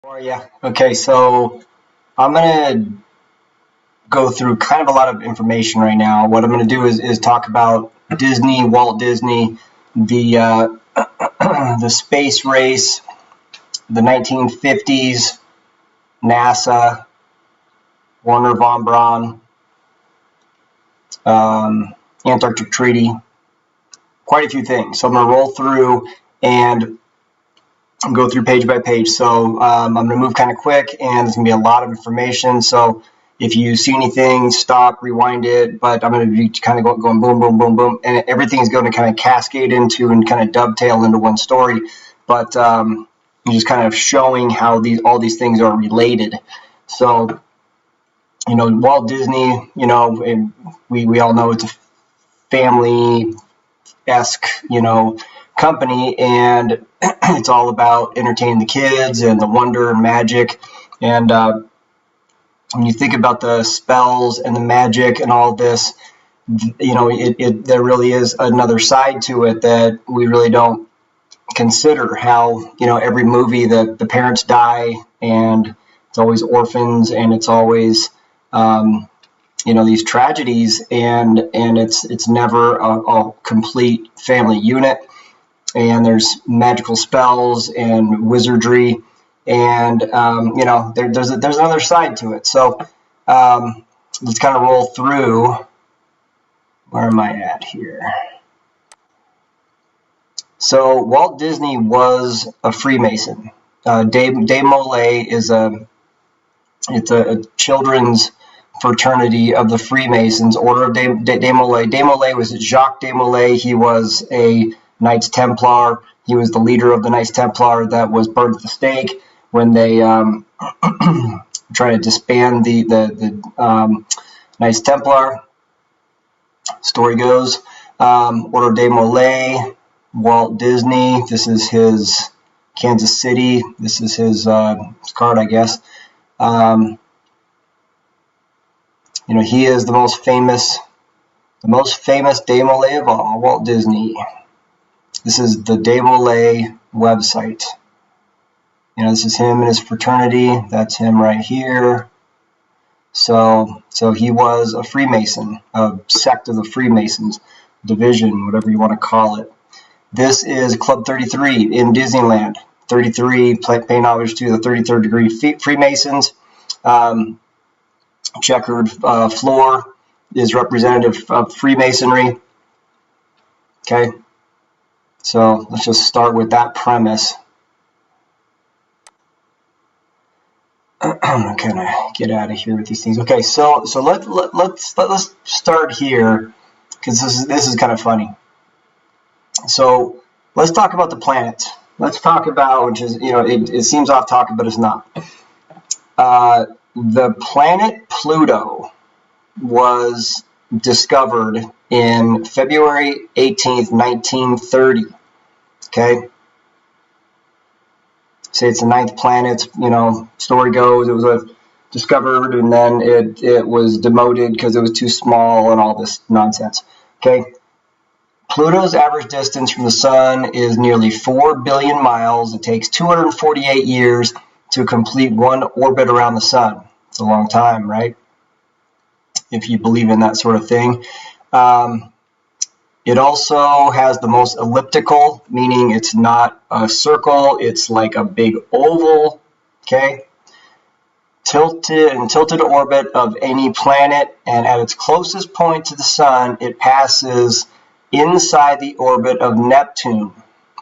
How are you? Okay, so I'm gonna go through kind of a lot of information right now. What I'm gonna do is talk about Disney, Walt Disney, the the space race, the 1950s, NASA, Warner von Braun, Antarctic Treaty, quite a few things. So I'm gonna roll through and go through page by page. So I'm going to move kind of quick, and there's going to be a lot of information. So if you see anything, stop, rewind it. But I'm going to be kind of going boom, boom, boom, boom, and everything is going to kind of cascade into and kind of dovetail into one story. But just kind of showing how all these things are related. So Walt Disney, we all know it's a family-esque, company, and it's all about entertaining the kids and the wonder and magic. And when you think about the spells and the magic and all this, there really is another side to it that we really don't consider. How every movie that the parents die, and it's always orphans, and it's always these tragedies, and it's never a complete family unit. And there's magical spells and wizardry, and there's another side to it. So let's kind of roll through. Where am I at here? So Walt Disney was a Freemason. De Molay is a children's fraternity of the Freemasons, Order of de Molay. De Molay was Jacques de Molay. He was a Knights Templar. He was the leader of the Knights Templar that was burned at the stake when they tried to disband the Knights Templar. Story goes, Order de Molay, Walt Disney. This is his Kansas City. This is his card, I guess. He is the most famous de Molay of all, Walt Disney. This is the De Molay website. This is him and his fraternity. That's him right here. So he was a Freemason, a sect of the Freemasons, division, whatever you want to call it. This is Club 33 in Disneyland. 33, paying homage to the 33rd degree Freemasons. Checkered floor is representative of Freemasonry. Okay. So let's just start with that premise. Can I get out of here with these things? Okay, so let's start here, because this is kind of funny. So let's talk about the planets. Let's talk about, which is it seems off topic, but it's not. The planet Pluto was discovered in February 18th, 1930. Okay? Say it's the ninth planet, story goes, it was discovered, and then it was demoted because it was too small and all this nonsense. Okay? Pluto's average distance from the sun is nearly 4 billion miles. It takes 248 years to complete one orbit around the sun. It's a long time, right? If you believe in that sort of thing. It also has the most elliptical, meaning it's not a circle, it's like a big oval, okay? Tilted orbit of any planet, and at its closest point to the sun, it passes inside the orbit of Neptune,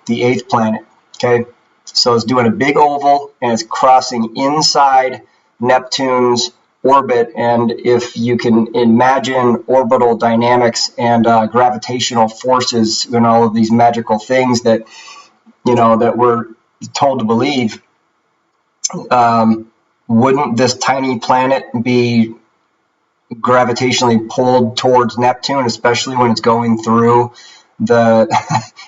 the 8th planet, okay? So it's doing a big oval, and it's crossing inside Neptune's orbit. And if you can imagine orbital dynamics and gravitational forces and all of these magical things that that we're told to believe, wouldn't this tiny planet be gravitationally pulled towards Neptune, especially when it's going through the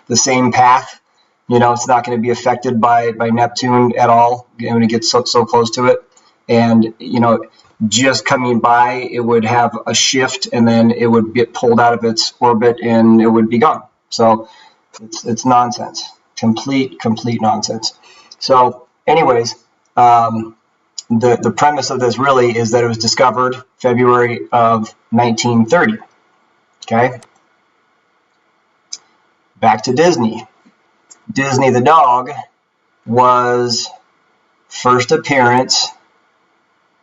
the same path? It's not going to be affected by Neptune at all when it gets so close to it. And just coming by, it would have a shift, and then it would get pulled out of its orbit, and it would be gone. So it's nonsense, complete nonsense. So anyways, The premise of this really is that it was discovered February of 1930. Okay. Back to Disney. Disney the dog was first appearance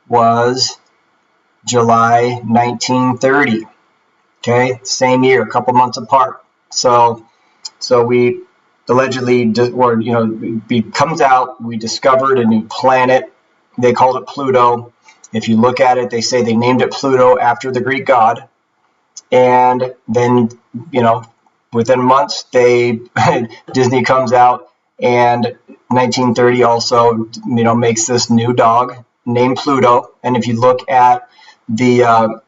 was July 1930. Okay, same year, a couple months apart. So we allegedly, or it comes out, we discovered a new planet. They called it Pluto. If you look at it, they say they named it Pluto after the Greek god. And then, within months, Disney comes out, and 1930 also, makes this new dog named Pluto. And if you look at the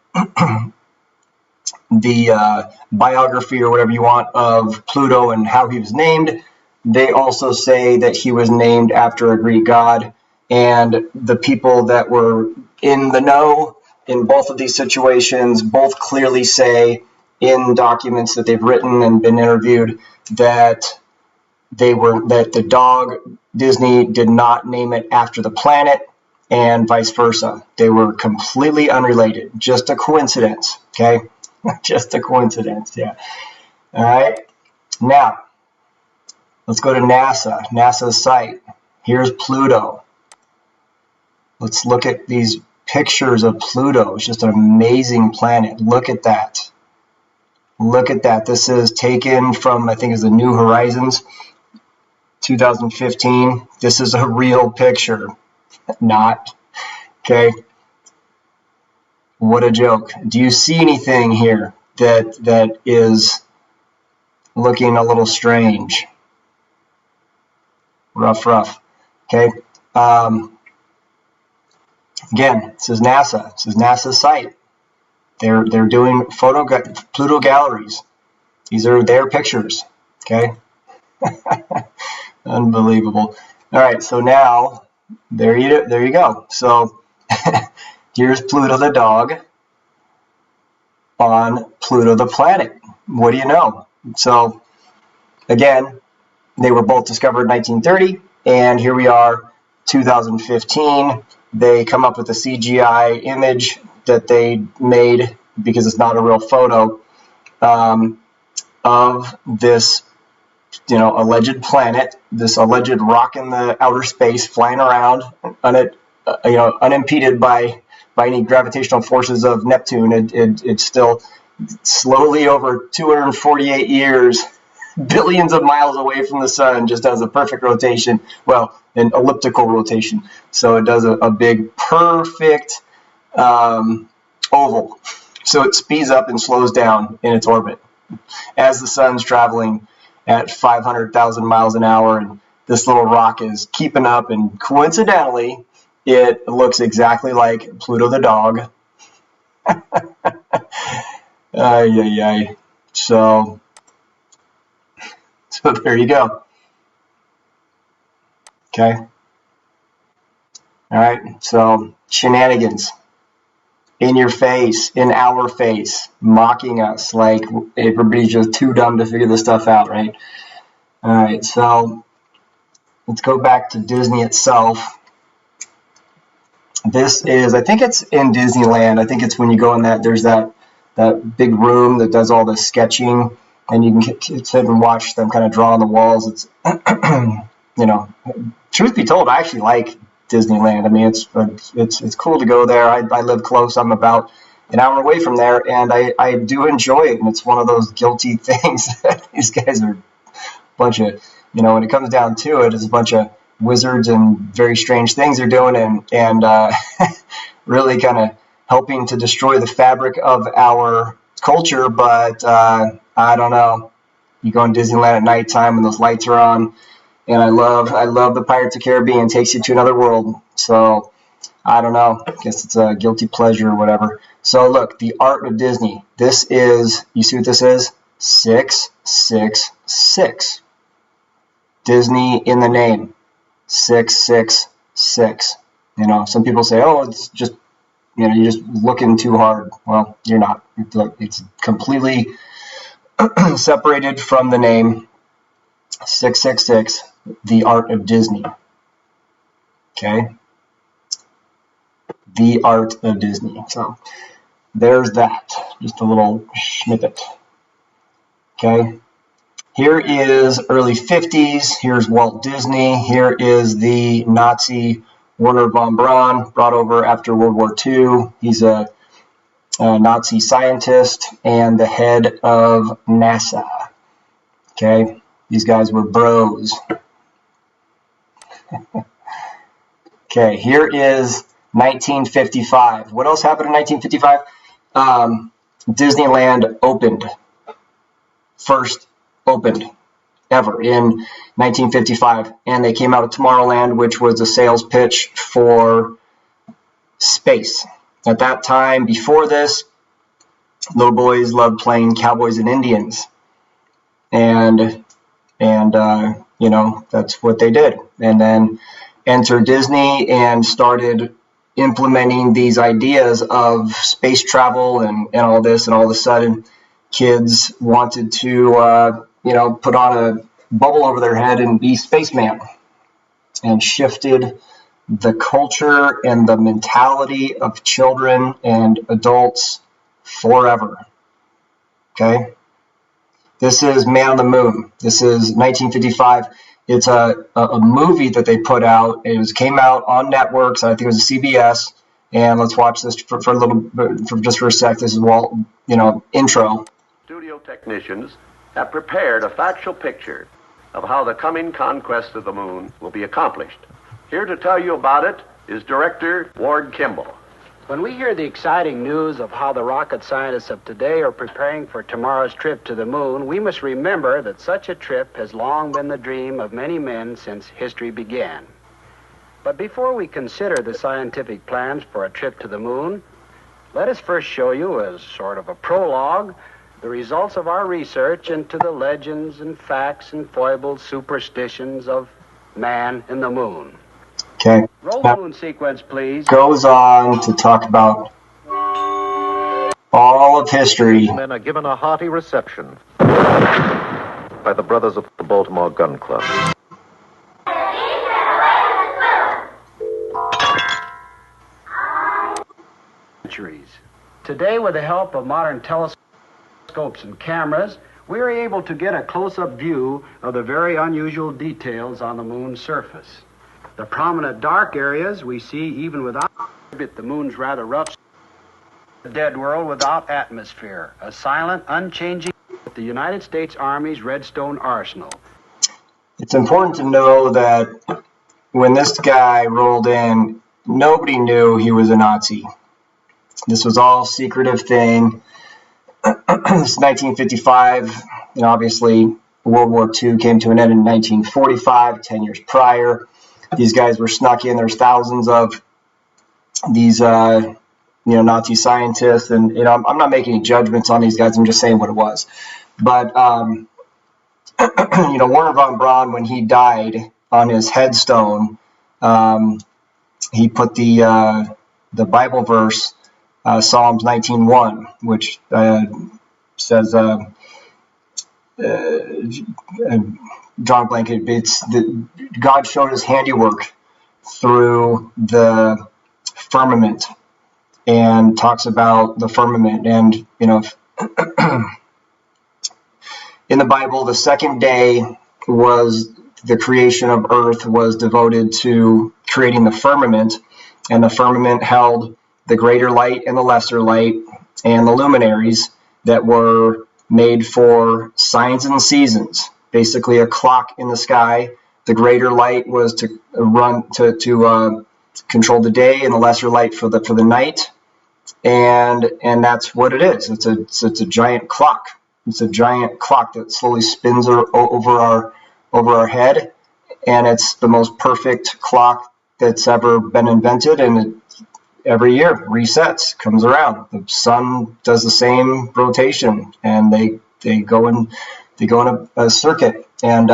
biography or whatever you want of Pluto and how he was named, they also say that he was named after a Greek god. And the people that were in the know in both of these situations both clearly say in documents that they've written and been interviewed that the dog, Disney did not name it after the planet, and vice versa. They were completely unrelated. Just a coincidence, okay? Just a coincidence, yeah. All right. Now, let's go to NASA, NASA's site. Here's Pluto. Let's look at these pictures of Pluto. It's just an amazing planet. Look at that. Look at that. This is taken from, I think, is the New Horizons, 2015. This is a real picture. Not. Okay. What a joke. Do you see anything here that is looking a little strange? Rough. Okay. Again, this is NASA. This is NASA's site. They're doing Pluto galleries. These are their pictures. Okay. Unbelievable. All right. So now there you go. So here's Pluto the dog on Pluto the planet. What do you know? So again, they were both discovered in 1930, and here we are, 2015. They come up with a CGI image that they made, because it's not a real photo, of this, alleged planet, this alleged rock in the outer space flying around, unimpeded by any gravitational forces of Neptune. It's still slowly over 248 years, billions of miles away from the sun, just does a perfect rotation, well, an elliptical rotation. So it does a big, perfect oval. So it speeds up and slows down in its orbit as the sun's traveling at 500,000 miles an hour, and this little rock is keeping up, and coincidentally, it looks exactly like Pluto the dog. So there you go. Okay. All right. So shenanigans in your face, in our face, mocking us like everybody's just too dumb to figure this stuff out, right? All right. So let's go back to Disney itself. This is, I think it's in Disneyland. I think it's when you go in there's that big room that does all the sketching, and you can sit and watch them kind of draw on the walls. It's, truth be told, I actually like Disneyland. I mean, it's cool to go there. I live close. I'm about an hour away from there, and I do enjoy it. And it's one of those guilty things that these guys are a bunch of, when it comes down to it, it's a bunch of wizards and very strange things they're doing, and really kind of helping to destroy the fabric of our culture. But I don't know. You go in Disneyland at nighttime and those lights are on, and I love the Pirates of the Caribbean. It takes you to another world. So I don't know. I guess it's a guilty pleasure or whatever. So look, the art of Disney. This is, you see what this is? 666. Disney in the name. 666. Some people say, oh, it's just, you're just looking too hard. Well, you're not. It's completely separated from the name. 666, the art of Disney. Okay, The Art of Disney. So there's that, just a little snippet. Okay, here is early 50s. Here's Walt Disney. Here is the Nazi Wernher von Braun, brought over after World War II. He's a Nazi scientist and the head of NASA. Okay, these guys were bros. Okay, here is 1955. What else happened in 1955? Disneyland opened. First opened ever in 1955. And they came out of Tomorrowland, which was a sales pitch for space. At that time, before this, little boys loved playing cowboys and Indians. And you know, that's what they did. And then entered Disney and started implementing these ideas of space travel and all this, and all of a sudden kids wanted to you know, put on a bubble over their head and be spaceman, and shifted the culture and the mentality of children and adults forever. Okay, this is Man on the Moon. This is 1955. It's a movie that they put out. It came out on networks. I think it was CBS. And let's watch this for a little bit, just for a sec. This is Walt, you know, intro. Studio technicians have prepared a factual picture of how the coming conquest of the moon will be accomplished. Here to tell you about it is director Ward Kimball. When we hear the exciting news of how the rocket scientists of today are preparing for tomorrow's trip to the moon, we must remember that such a trip has long been the dream of many men since history began. But before we consider the scientific plans for a trip to the moon, let us first show you, as sort of a prologue, the results of our research into the legends and facts and foibles, superstitions of man and the moon. Okay. Roll the moon sequence, please. Goes on to talk about all of history. Men are given a hearty reception by the brothers of the Baltimore Gun Club. Today, with the help of modern telescopes and cameras, we are able to get a close-up view of the very unusual details on the moon's surface. The prominent dark areas we see even without it. The moon's rather rough, dead world without atmosphere, a silent, unchanging, the United States Army's Redstone Arsenal. It's important to know that when this guy rolled in, nobody knew he was a Nazi. This was all a secretive thing. This is 1955. You know, obviously, World War II came to an end in 1945, 10 years prior. These guys were snuck in. There's thousands of these, you know, Nazi scientists, and you know, I'm not making any judgments on these guys. I'm just saying what it was. But you know, Wernher von Braun, when he died, on his headstone, he put the Bible verse, Psalms 19:1, which says, John Blanket, God showed his handiwork through the firmament, and talks about the firmament. And you know, in the Bible, the second day was the creation of earth, was devoted to creating the firmament, and the firmament held the greater light and the lesser light, and the luminaries that were made for signs and seasons. Basically, a clock in the sky. The greater light was to run to control the day, and the lesser light for the night. And that's what it is. It's a giant clock. It's a giant clock that slowly spins over our head, and it's the most perfect clock that's ever been invented. And it, every year resets, comes around. The sun does the same rotation, and they go in a circuit, and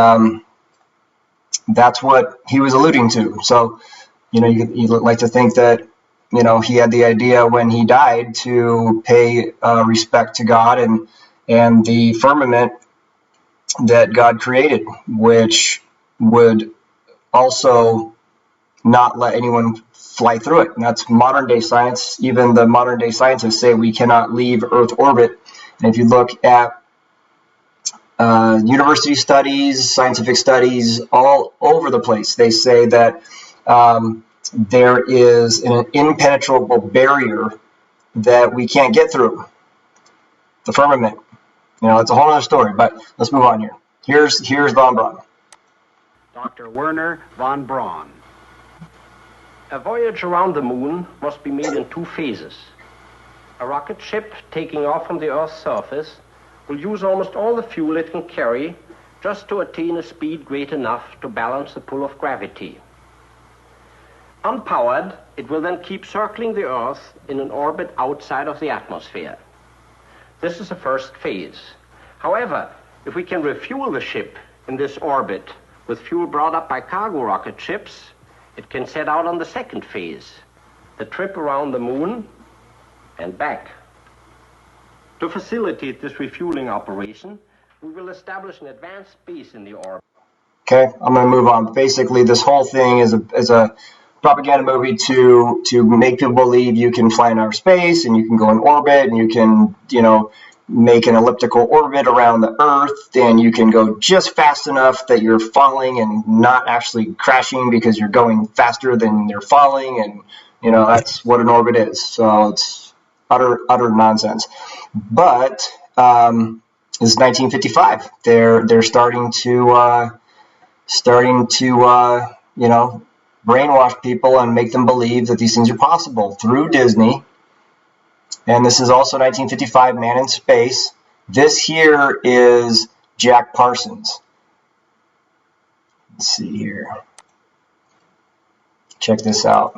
that's what he was alluding to. So, you know, you like to think that, you know, he had the idea when he died to pay respect to God and the firmament that God created, which would also not let anyone fly through it. And that's modern day science. Even the modern day scientists say we cannot leave Earth orbit. And if you look at university studies, scientific studies all over the place, they say that there is an impenetrable barrier that we can't get through, the firmament. It's a whole other story, but let's move on here. Here's von Braun. Dr. Werner von Braun. A voyage around the moon must be made in two phases. A rocket ship taking off from the Earth's surface will use almost all the fuel it can carry just to attain a speed great enough to balance the pull of gravity. Unpowered, it will then keep circling the Earth in an orbit outside of the atmosphere. This is the first phase. However, if we can refuel the ship in this orbit with fuel brought up by cargo rocket ships, it can set out on the second phase, the trip around the moon and back. To facilitate this refueling operation, we will establish an advanced base in the orbit. Okay, I'm going to move on. Basically, this whole thing is a propaganda movie to make people believe you can fly in outer space and you can go in orbit and you can, make an elliptical orbit around the Earth, and you can go just fast enough that you're falling and not actually crashing because you're going faster than you're falling, and that's what an orbit is. So it's utter nonsense. But this is 1955. They're starting to brainwash people and make them believe that these things are possible through Disney. And this is also 1955, Man in Space. This here is Jack Parsons. Let's see here. Check this out.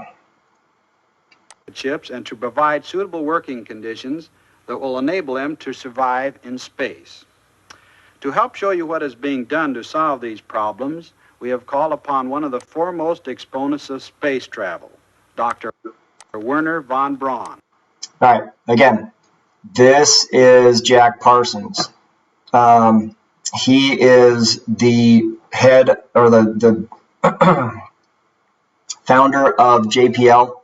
Ships and to provide suitable working conditions that will enable them to survive in space. To help show you what is being done to solve these problems, we have called upon one of the foremost exponents of space travel, Dr. Werner von Braun. All right, again, this is Jack Parsons. He is the head or the founder of JPL,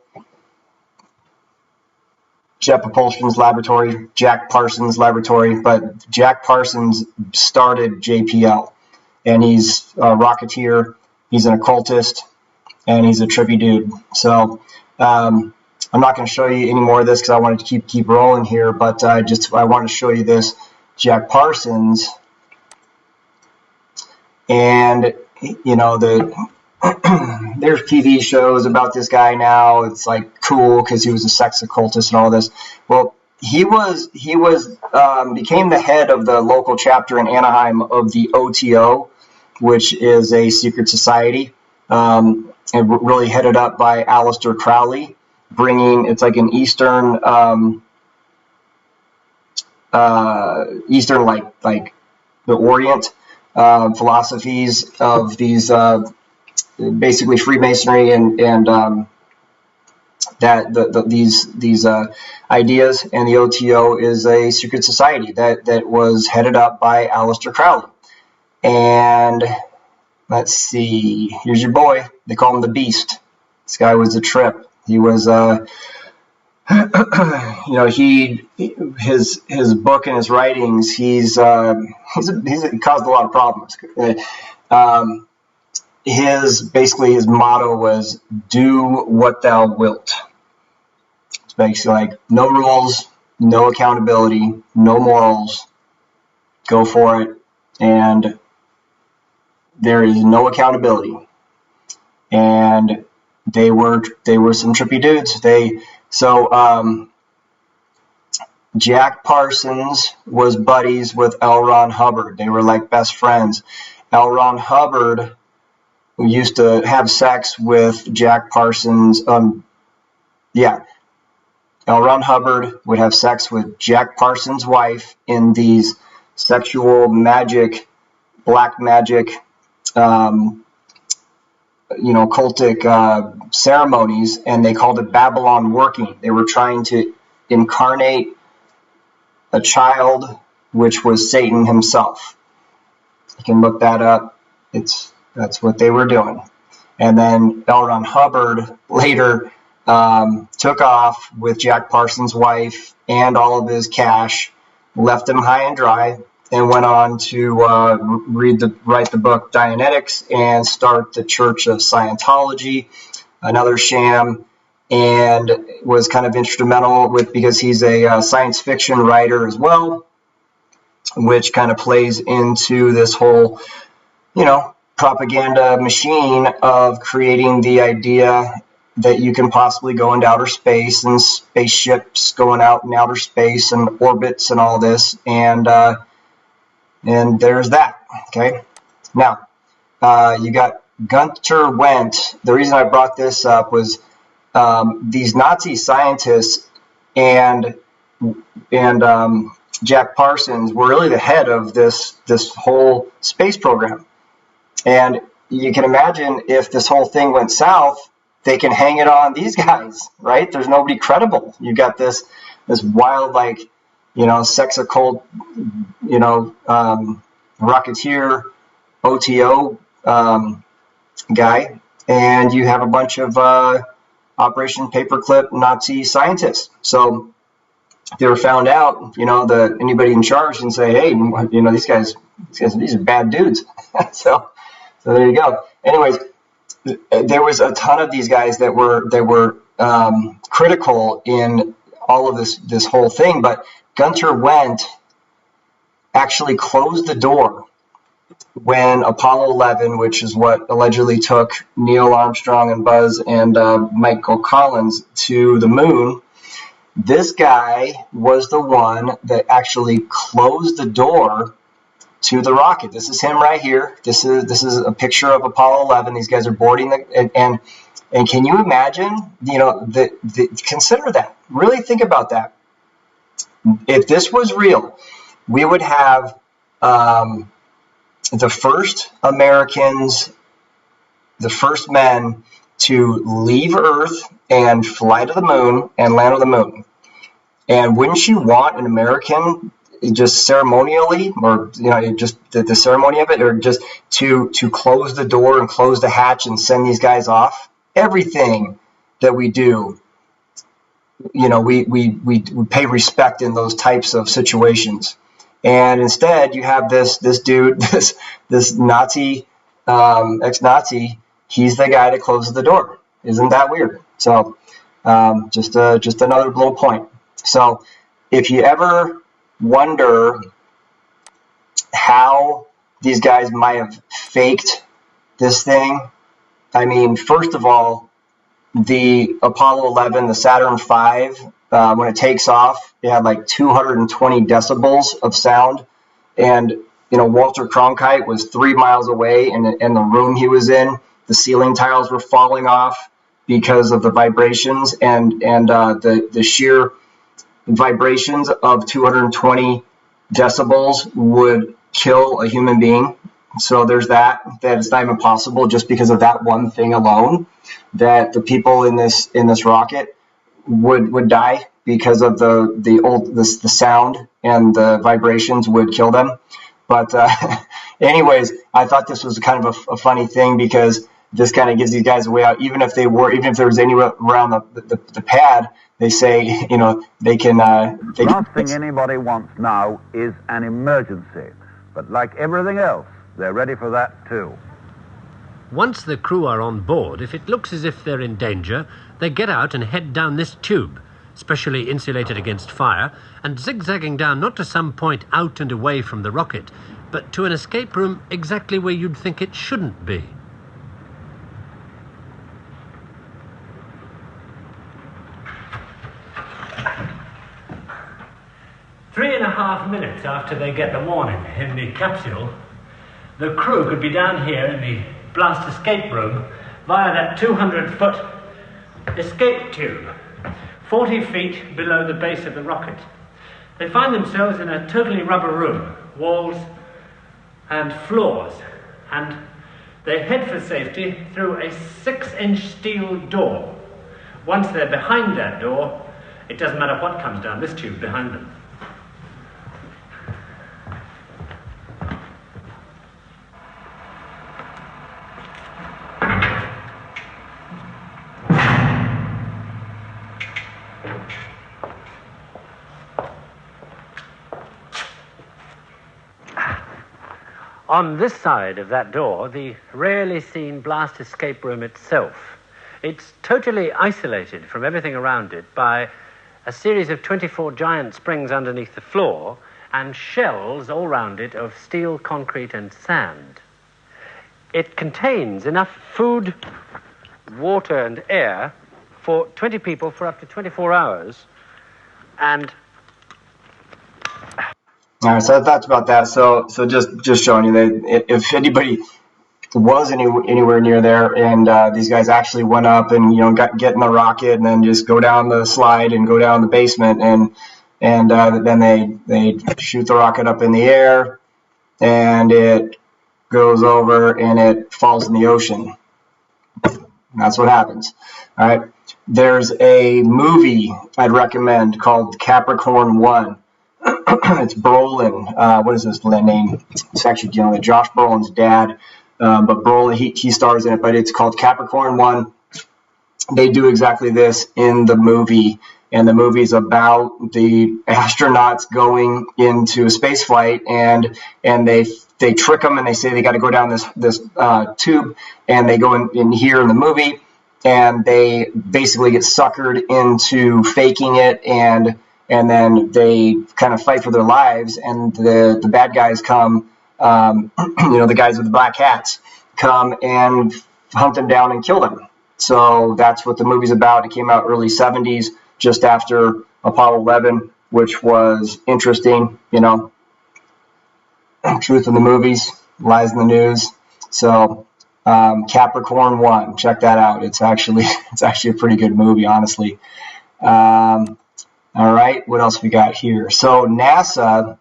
Jet Propulsion's laboratory, Jack Parsons Laboratory, but Jack Parsons started JPL, and he's a rocketeer, he's an occultist, and he's a trippy dude. So I'm not going to show you any more of this because I wanted to keep rolling here, but I want to show you this Jack Parsons, and there's TV shows about this guy now. It's like cool because he was a sex occultist and all this. Well, he became the head of the local chapter in Anaheim of the OTO, which is a secret society, and really headed up by Aleister Crowley. It's like an Eastern like the Orient philosophies of these basically Freemasonry and these ideas, and the OTO is a secret society that was headed up by Aleister Crowley. And let's see, here's your boy. They call him the Beast. This guy was a trip. He was, his book and his writings, he's caused a lot of problems. His motto was "Do what thou wilt." It's basically like no rules, no accountability, no morals. Go for it, and there is no accountability. And they were some trippy dudes. Jack Parsons was buddies with L. Ron Hubbard. They were like best friends. L. Ron Hubbard used to have sex with Jack Parsons. L. Ron Hubbard would have sex with Jack Parsons' wife in these sexual magic, black magic, cultic ceremonies, and they called it Babylon working. They were trying to incarnate a child, which was Satan himself. You can look that up. That's what they were doing. And then L. Ron Hubbard later took off with Jack Parsons' wife and all of his cash, left him high and dry, and went on to write the book Dianetics and start the Church of Scientology, another sham, and was kind of instrumental because he's a science fiction writer as well, which kind of plays into this whole, propaganda machine of creating the idea that you can possibly go into outer space and spaceships going out in outer space and orbits and all this, and there's that. Okay, now you got Gunther Wendt. The reason I brought this up was these Nazi scientists and Jack Parsons were really the head of this whole space program. And you can imagine if this whole thing went south, they can hang it on these guys, right? There's nobody credible. You got this wild, sex occult, rocketeer, OTO guy, and you have a bunch of Operation Paperclip Nazi scientists. So they were found out, anybody in charge can say, hey, these guys, these are bad dudes. So there you go. Anyways, there was a ton of these guys that were critical in all of this whole thing, but Gunther Wendt actually closed the door when Apollo 11, which is what allegedly took Neil Armstrong and Buzz and Michael Collins to the moon. This guy was the one that actually closed the door to the rocket. This is him right here. This is a picture of Apollo 11. These guys are boarding and can you imagine? Consider that. Really think about that. If this was real, we would have the first Americans, the first men to leave Earth and fly to the moon and land on the moon. And wouldn't you want an American just ceremonially, or just the ceremony of it, or just to close the door and close the hatch and send these guys off? Everything that we do, we pay respect in those types of situations. And instead, you have this dude, this Nazi, ex-Nazi. He's the guy that closes the door. Isn't that weird? So, just another little point. So, if you ever wonder how these guys might have faked this thing, I mean, first of all, the Apollo 11, the Saturn V, when it takes off, it had like 220 decibels of sound. And, Walter Cronkite was 3 miles away in the room he was in. The ceiling tiles were falling off because of the vibrations and the sheer vibrations of 220 decibels would kill a human being. So there's that it's not even possible just because of that one thing alone, that the people in this rocket would die because of the sound and the vibrations would kill them. But anyways, I thought this was kind of a funny thing because this kind of gives these guys a way out. Even if there was anywhere around the pad, they say, they can. The last thing anybody wants now is an emergency. But like everything else, they're ready for that too. Once the crew are on board, if it looks as if they're in danger, they get out and head down this tube, specially insulated against fire, and zigzagging down not to some point out and away from the rocket, but to an escape room exactly where you'd think it shouldn't be. Three and a half minutes after they get the warning in the capsule, the crew could be down here in the blast escape room via that 200-foot escape tube, 40 feet below the base of the rocket. They find themselves in a totally rubber room, walls and floors, and they head for safety through a 6-inch steel door. Once they're behind that door, it doesn't matter what comes down this tube behind them. On this side of that door, the rarely seen blast escape room itself. It's totally isolated from everything around it by a series of 24 giant springs underneath the floor and shells all round it of steel, concrete, and sand. It contains enough food, water, and air for 20 people for up to 24 hours. And all right, so that's about that. So just showing you that if anybody was anywhere near there, and these guys actually went up and get in the rocket and then just go down the slide and go down the basement, and then they shoot the rocket up in the air, and it goes over and it falls in the ocean. And that's what happens. All right. There's a movie I'd recommend called Capricorn 1. It's Brolin. What is his name? It's actually dealing with Josh Brolin's dad. But Brolin, he stars in it, but it's called Capricorn 1. They do exactly this in the movie, and the movie's about the astronauts going into a space flight, and they trick them, and they say they got to go down this tube, and they go in here in the movie, and they basically get suckered into faking it, and then they kind of fight for their lives, and the bad guys come, the guys with the black hats come and hunt them down and kill them. So that's what the movie's about. It came out early 70s, just after Apollo 11, which was interesting, truth in the movies, lies in the news. So Capricorn 1, check that out. It's actually a pretty good movie, honestly. All right, what else we got here? So NASA,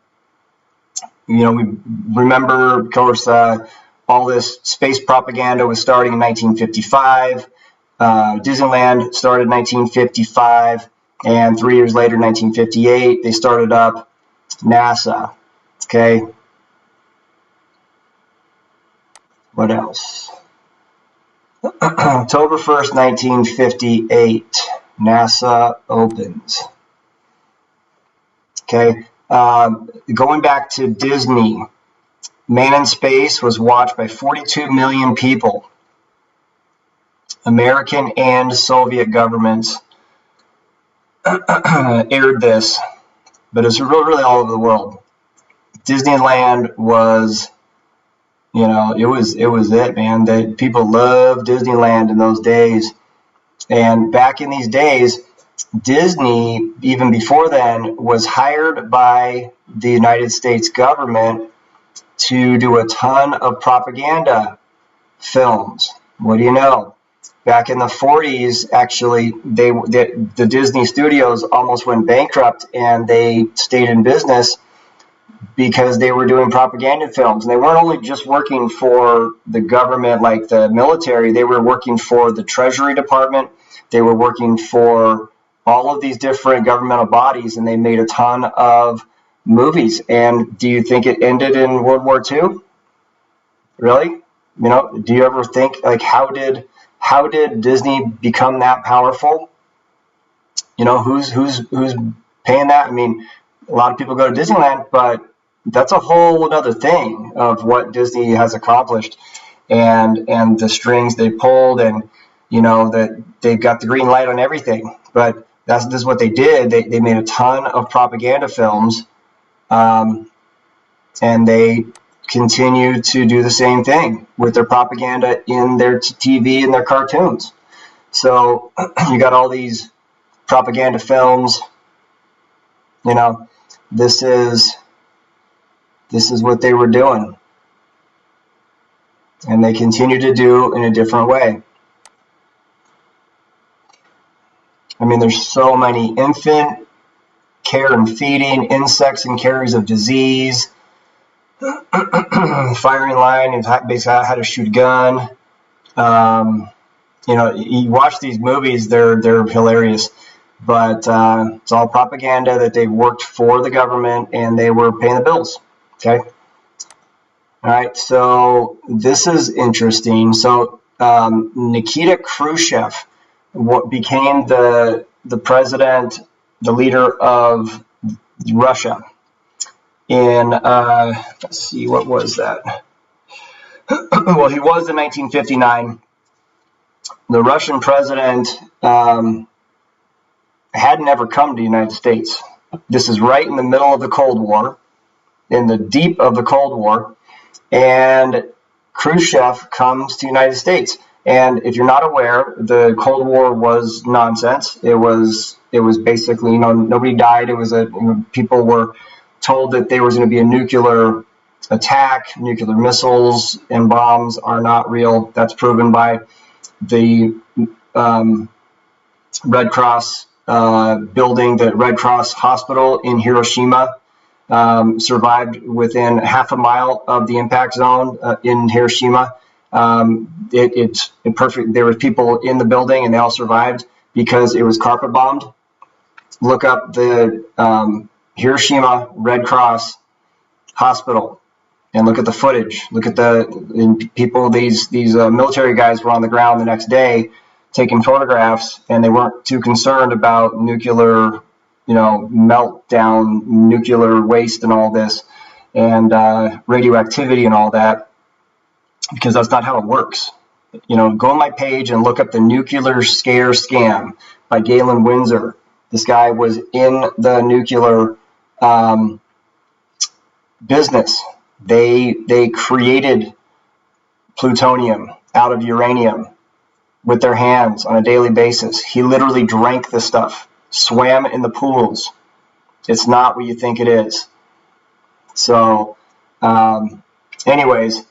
we remember, of course, all this space propaganda was starting in 1955. Disneyland started in 1955, and 3 years later, 1958, they started up NASA. Okay. What else? October 1st, 1958, NASA opens. Okay. Going back to Disney, Man in Space was watched by 42 million people. American and Soviet governments aired this, but it's really all over the world. Disneyland was, it was it, man. People loved Disneyland in those days. And back in these days, Disney, even before then, was hired by the United States government to do a ton of propaganda films. What do you know? Back in the 40s, actually, the Disney studios almost went bankrupt, and they stayed in business because they were doing propaganda films. And they weren't only just working for the government, like the military. They were working for the Treasury Department. They were working for all of these different governmental bodies, and they made a ton of movies. And do you think it ended in World War II? Really? Do you ever think, like, how did Disney become that powerful? Who's paying that? I mean, a lot of people go to Disneyland, but that's a whole other thing of what Disney has accomplished, and the strings they pulled, and that they've got the green light on everything. But this is what they did. They made a ton of propaganda films, and they continue to do the same thing with their propaganda in their TV and their cartoons. So you got all these propaganda films. This is what they were doing, and they continue to do in a different way. I mean, there's so many: infant care and feeding, insects and carriers of disease, firing line, and basically how to shoot a gun. You watch these movies; they're hilarious, but it's all propaganda that they worked for the government, and they were paying the bills. Okay. All right. So this is interesting. So Nikita Khrushchev, what became the president, the leader of Russia in let's see, what was that? well, he was in 1959. The Russian president had never come to the United States. This is right in the middle of the Cold War, in the deep of the Cold War, and Khrushchev comes to the United States. And if you're not aware, the Cold War was nonsense. It was basically, nobody died. It was people were told that there was going to be a nuclear attack. Nuclear missiles and bombs are not real. That's proven by the Red Cross building. The Red Cross Hospital in Hiroshima survived within half a mile of the impact zone in Hiroshima. It's perfect. There were people in the building, and they all survived because it was carpet bombed. Look up the Hiroshima Red Cross Hospital and look at the footage. Look at the people. These military guys were on the ground the next day taking photographs, and they weren't too concerned about nuclear, meltdown, nuclear waste, and all this, and radioactivity and all that, because that's not how it works. Go on my page and look up the Nuclear Scare Scam by Galen Windsor. This guy was in the nuclear business. They created plutonium out of uranium with their hands on a daily basis. He literally drank the stuff, swam in the pools. It's not what you think it is. So, anyways,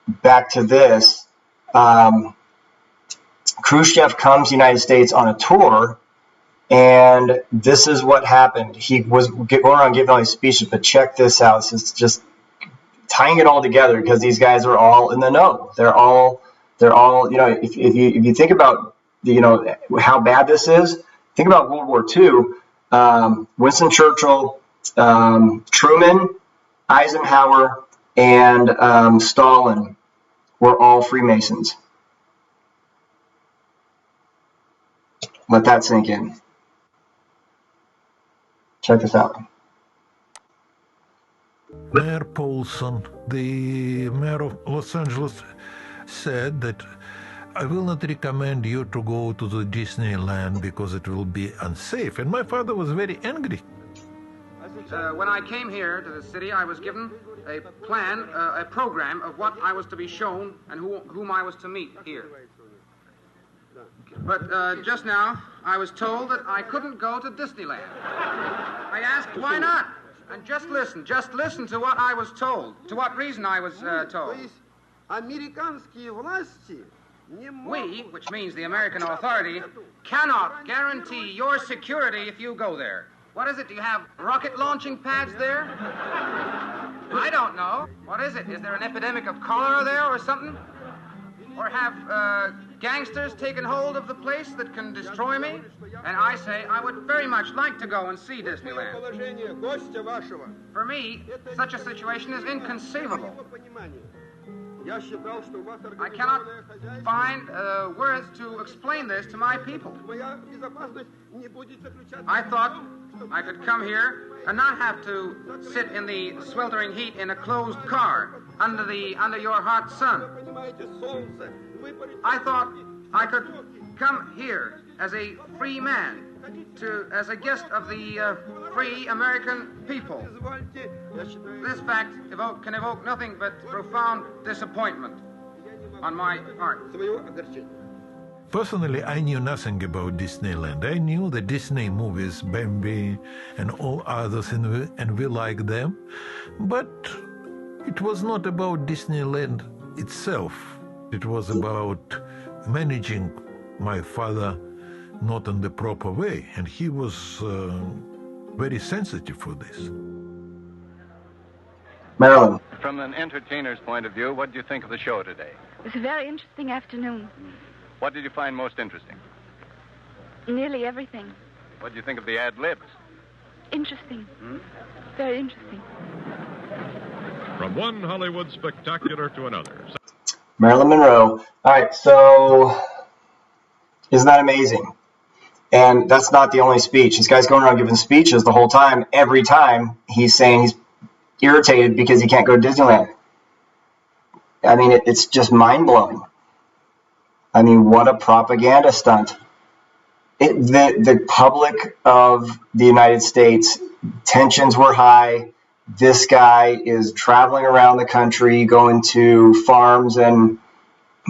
back to this. Khrushchev comes to the United States on a tour, and this is what happened. He was going around giving all these speeches, but check this out. It's just tying it all together because these guys are all in the know. They're all. If you think about how bad this is, think about World War II. Winston Churchill, Truman, Eisenhower, and Stalin were all Freemasons. Let that sink in. Check this out. Mayor Paulson, the mayor of Los Angeles, said that I will not recommend you to go to the Disneyland because it will be unsafe. And my father was very angry. When I came here to the city, I was given a plan, a program of what I was to be shown and whom I was to meet here. But just now, I was told that I couldn't go to Disneyland. I asked why not, and just listen to what I was told, to what reason I was told. We, which means the American authority, cannot guarantee your security if you go there. What is it? Do you have rocket launching pads there? I don't know. What is it? Is there an epidemic of cholera there or something? Or have gangsters taken hold of the place that can destroy me? And I say I would very much like to go and see Disneyland. For me, such a situation is inconceivable. I cannot find words to explain this to my people. I thought I could come here and not have to sit in the sweltering heat in a closed car under your hot sun. I thought I could come here as a free man, as a guest of the free American people. This fact can evoke nothing but profound disappointment on my part. Personally, I knew nothing about Disneyland. I knew the Disney movies, Bambi and all others, and we like them. But it was not about Disneyland itself. It was about managing my father not in the proper way, and he was very sensitive for this. Marilyn. From an entertainer's point of view, what did you think of the show today? It was a very interesting afternoon. What did you find most interesting? Nearly everything. What did you think of the ad-libs? Interesting. Very interesting. From one Hollywood spectacular to another. Marilyn Monroe. All right, so isn't that amazing? And that's not the only speech. This guy's going around giving speeches the whole time. Every time he's saying he's irritated because he can't go to Disneyland. I mean, it's just mind-blowing. I mean, what a propaganda stunt. The public of the United States, tensions were high. This guy is traveling around the country, going to farms and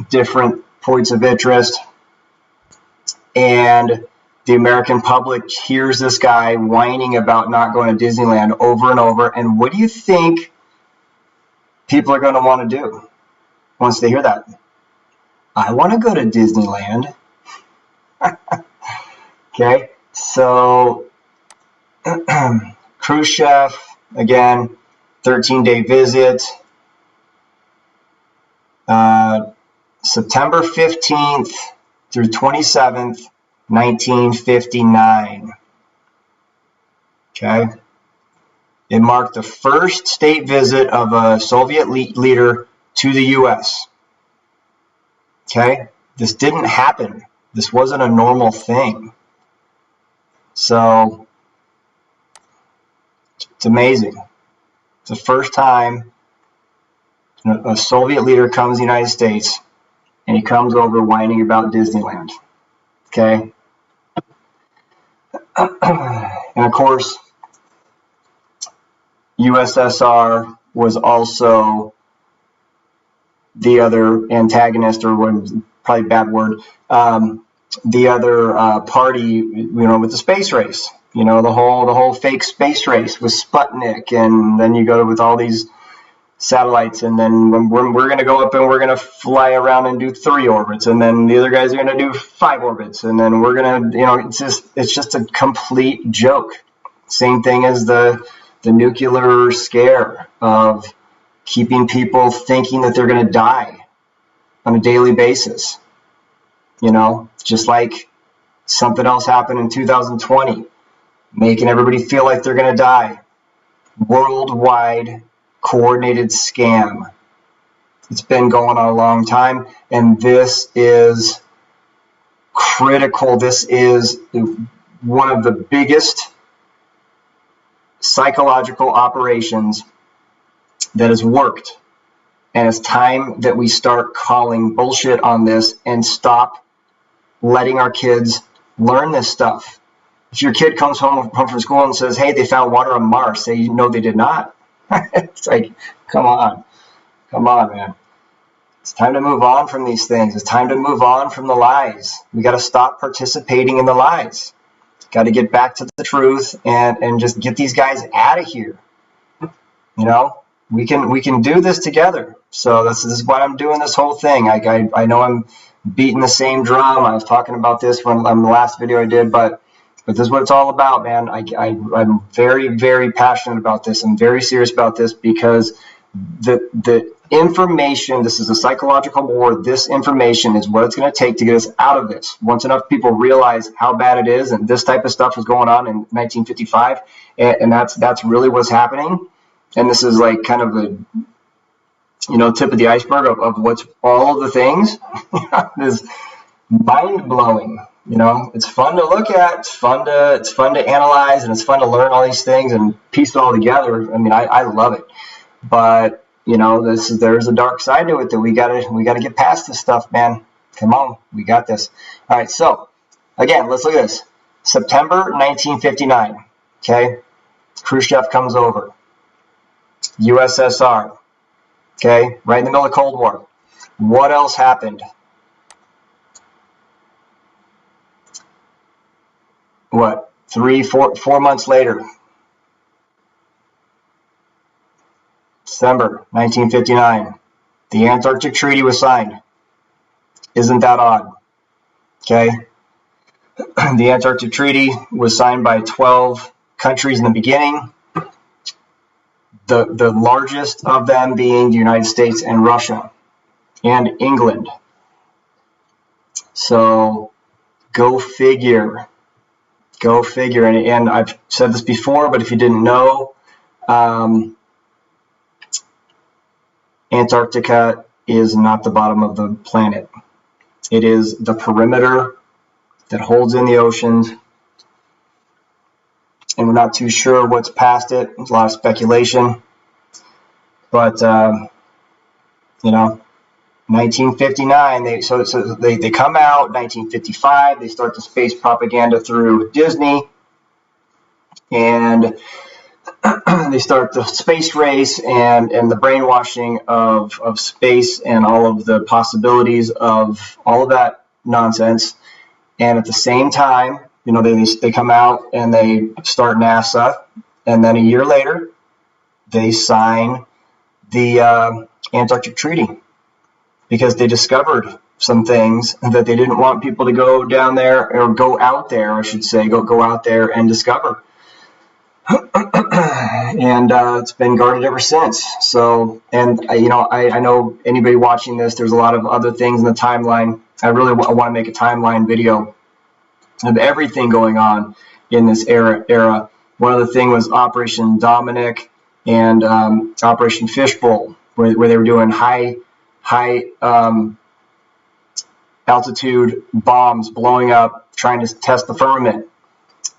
different points of interest. And the American public hears this guy whining about not going to Disneyland over and over. And what do you think people are going to want to do once they hear that? I want to go to Disneyland. Okay, so Khrushchev, again, 13-day visit. September 15th through 27th, 1959. Okay. It marked the first state visit of a Soviet leader to the U.S. Okay. This didn't happen. This wasn't a normal thing. So it's amazing. It's the first time a Soviet leader comes to the United States, and he comes over whining about Disneyland. Okay? And of course, USSR was also the other antagonist, or probably a bad word, the other party, with the space race. The whole fake space race with Sputnik, and then you go with all these satellites, and then we're going to go up and we're going to fly around and do 3 orbits, and then the other guys are going to do 5 orbits, and then we're going to, it's just a complete joke. Same thing as the nuclear scare of keeping people thinking that they're going to die on a daily basis. Just like something else happened in 2020, making everybody feel like they're going to die. Worldwide coordinated scam. It's been going on a long time, and this is critical. This is one of the biggest psychological operations that has worked, and it's time that we start calling bullshit on this and stop letting our kids learn this stuff. If your kid comes home from school and says, hey, they found water on Mars, say, no, they did not. It's like, come on, man. It's time to move on from these things. It's time to move on from the lies. We got to stop participating in the lies. Got to get back to the truth and just get these guys out of here. We can do this together. So this is why I'm doing this whole thing. I know I'm beating the same drum. I was talking about this on the last video I did, but this is what it's all about, man. I'm very, very passionate about this. I'm very serious about this because the information, this is a psychological war. This information is what it's going to take to get us out of this. Once enough people realize how bad it is, and this type of stuff was going on in 1955, and that's really what's happening. And this is like kind of the tip of the iceberg of what's all of the things. Is mind-blowing. It's fun to look at, it's fun to analyze, and it's fun to learn all these things and piece it all together. I mean, I love it. But, there's a dark side to it that we gotta get past this stuff, man. Come on, we got this. All right, so again, let's look at this. September 1959. Okay, Khrushchev comes over. USSR. Okay, right in the middle of the Cold War. What else happened? What, 4 months later, December 1959, the Antarctic Treaty was signed. Isn't that odd? Okay. The Antarctic Treaty was signed by 12 countries in the beginning, the largest of them being the United States and Russia and England. So go figure. Go figure. And I've said this before, but if you didn't know, Antarctica is not the bottom of the planet. It is the perimeter that holds in the oceans. And we're not too sure what's past it. There's a lot of speculation. But You know, 1959, they come out. 1955, they start the space propaganda through Disney, and they start the space race and the brainwashing of space and all of the possibilities of all of that nonsense. And at the same time, you know, they come out and they start NASA, and then a year later, they sign the Antarctic Treaty because they discovered some things that they didn't want people to go down there, or go out there, I should say, go out there and discover. And it's been guarded ever since. So, and you know, I know anybody watching this, there's a lot of other things in the timeline. I really want to make a timeline video of everything going on in this era. One other thing was Operation Dominic and Operation Fishbowl, where they were doing high altitude bombs blowing up, trying to test the firmament.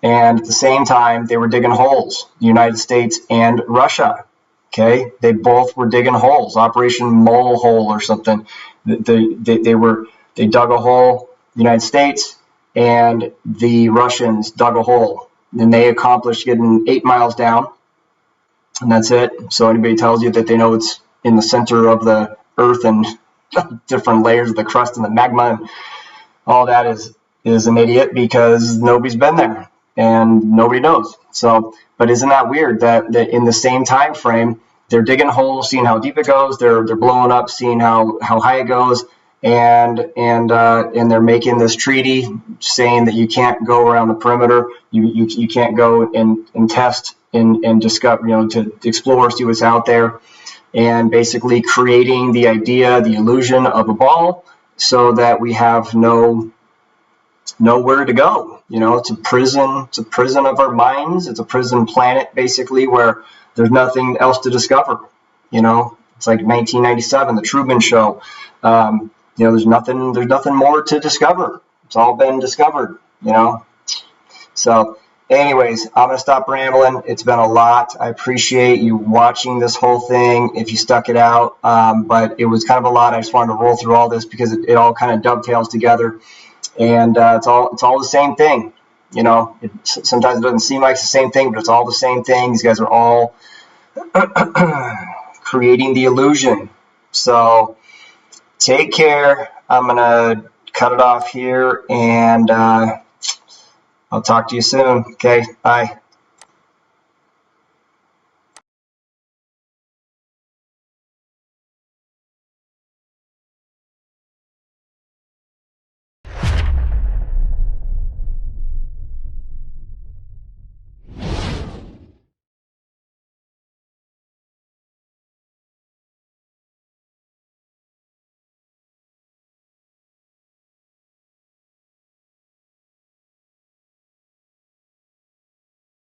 And at the same time, they were digging holes, the United States and Russia. Okay, they both were digging holes. Operation Mole Hole or something. They dug a hole. The United States and the Russians dug a hole, and they accomplished getting 8 miles down, and that's it. So anybody tells you that they know it's in the center of the Earth and different layers of the crust and the magma and all that is an idiot, because nobody's been there and nobody knows. So, but isn't that weird that in the same time frame, they're digging holes, seeing how deep it goes, they're blowing up, seeing how high it goes, and they're making this treaty saying that you can't go around the perimeter, you can't go and test and discover, you know, to explore, see what's out there, and basically creating the idea, the illusion of a ball, so that we have nowhere to go. You know, it's a prison of our minds. It's a prison planet, basically, where there's nothing else to discover. You know, it's like 1997, the Truman Show. You know, there's nothing more to discover. It's all been discovered, you know. So anyways, I'm going to stop rambling. It's been a lot. I appreciate you watching this whole thing if you stuck it out. But it was kind of a lot. I just wanted to roll through all this because it all kind of dovetails together. And it's all the same thing. You know, sometimes it doesn't seem like it's the same thing, but it's all the same thing. These guys are all creating the illusion. So take care. I'm going to cut it off here, and I'll talk to you soon. Okay, bye.